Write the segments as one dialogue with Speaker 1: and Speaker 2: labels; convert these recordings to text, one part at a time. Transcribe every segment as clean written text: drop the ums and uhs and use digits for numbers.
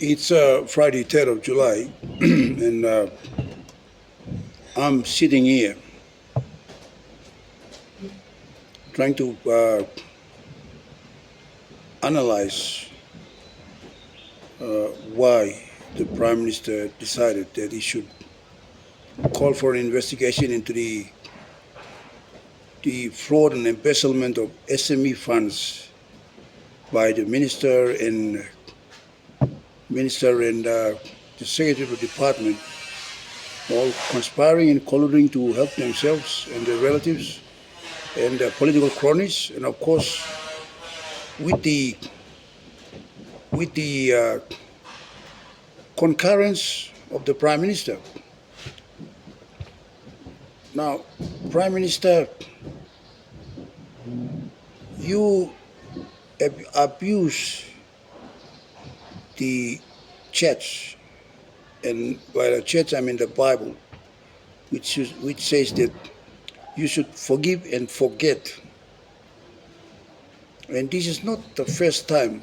Speaker 1: It's Friday, 3rd of July, and I'm sitting here trying to analyze why the Prime Minister decided that he should call for an investigation into the fraud and embezzlement of SME funds by the Minister and the Secretary of the Department, all conspiring and colluding to help themselves and their relatives and their political cronies, and of course, with the concurrence of the Prime Minister. Now, Prime Minister, you abuse the church, and by the church I mean the Bible, which says that you should forgive and forget. And this is not the first time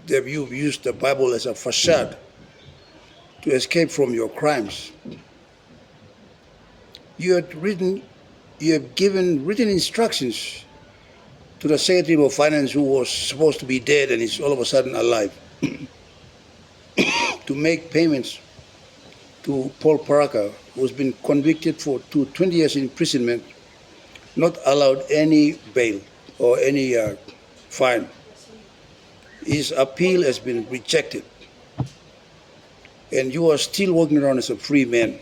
Speaker 1: that you've used the Bible as a facade to escape from your crimes. You have given written instructions to the Secretary of Finance, who was supposed to be dead and is all of a sudden alive, to make payments to Paul Paraka, who's been convicted to 20 years imprisonment, not allowed any bail or any fine. His appeal has been rejected, and you are still walking around as a free man.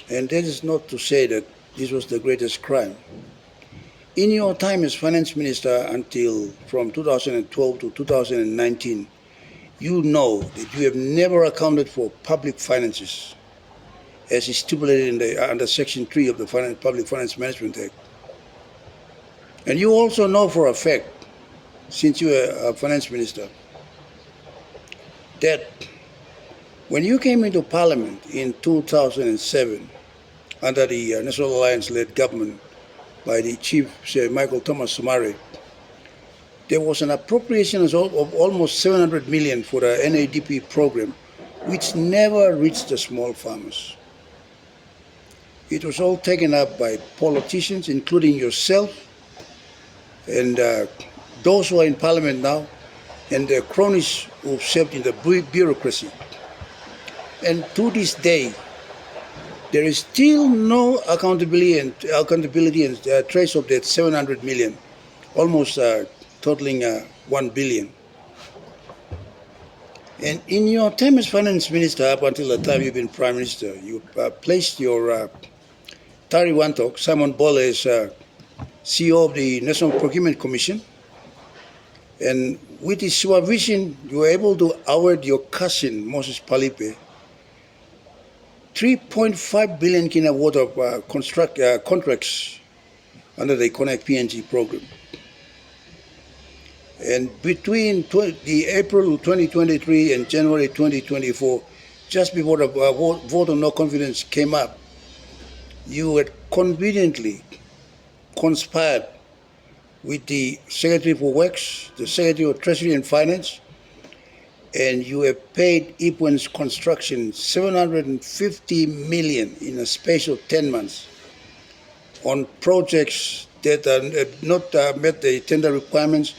Speaker 1: And that is not to say that this was the greatest crime. In your time as finance minister until from 2012 to 2019, you know that you have never accounted for public finances as is stipulated under Section 3 of the Public Finance Management Act. And you also know for a fact, since you are a finance minister, that when you came into Parliament in 2007, under the National Alliance-led government by the Chief, Sir Michael Thomas Sumare, there was an appropriation of almost 700 million for the NADP program, which never reached the small farmers. It was all taken up by politicians, including yourself, and those who are in Parliament now, and the cronies who served in the bureaucracy. And to this day, there is still no accountability and trace of that 700 million, almost totaling 1 billion. And in your time as finance minister, up until the time you've been prime minister, you placed your Tari Wantok, Simon Bolle, as CEO of the National Procurement Commission. And with his supervision, you were able to award your cousin, Moses Palipe, 3.5 billion kina worth of contracts under the Connect PNG program. And between the April 2023 and January 2024, just before the vote of no confidence came up, you had conveniently conspired with the Secretary for Works, the Secretary of Treasury and Finance, and you have paid Ipwen's Construction 750 million in a space of 10 months on projects that have not met the tender requirements,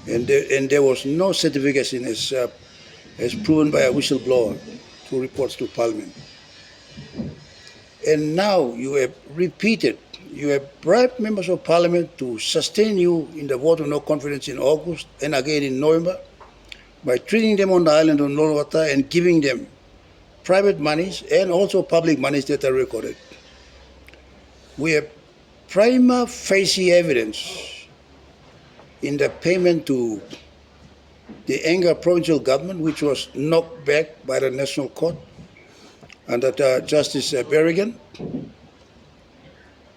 Speaker 1: and there was no certification as proven by a whistleblower who reports to Parliament. And now you have bribed members of Parliament to sustain you in the vote of no confidence in August and again in November, by treating them on the island of Nolwata and giving them private monies and also public monies that are recorded. We have prima facie evidence in the payment to the Enga provincial government, which was knocked back by the National Court under Justice Berrigan.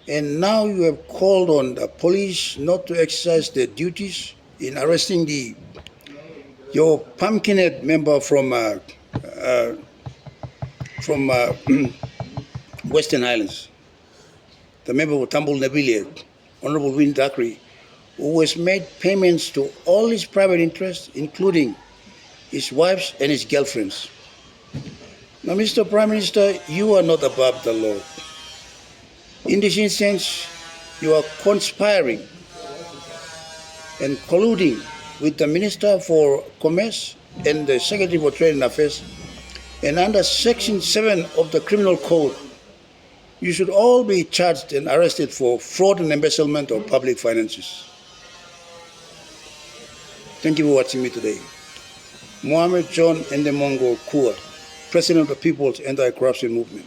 Speaker 1: And now you have called on the police not to exercise their duties in arresting your Pumpkinhead member from Western Highlands, the member of Tambul Nabilia, Honorable Win Dakri, who has made payments to all his private interests, including his wives and his girlfriends. Now, Mr. Prime Minister, you are not above the law. In this instance, you are conspiring and colluding with the Minister for Commerce and the Secretary for Trade and Affairs. And under Section 7 of the Criminal Code, you should all be charged and arrested for fraud and embezzlement of public finances. Thank you for watching me today. Mohammed John Ndemongo Kua, President of the People's Anti-Corruption Movement.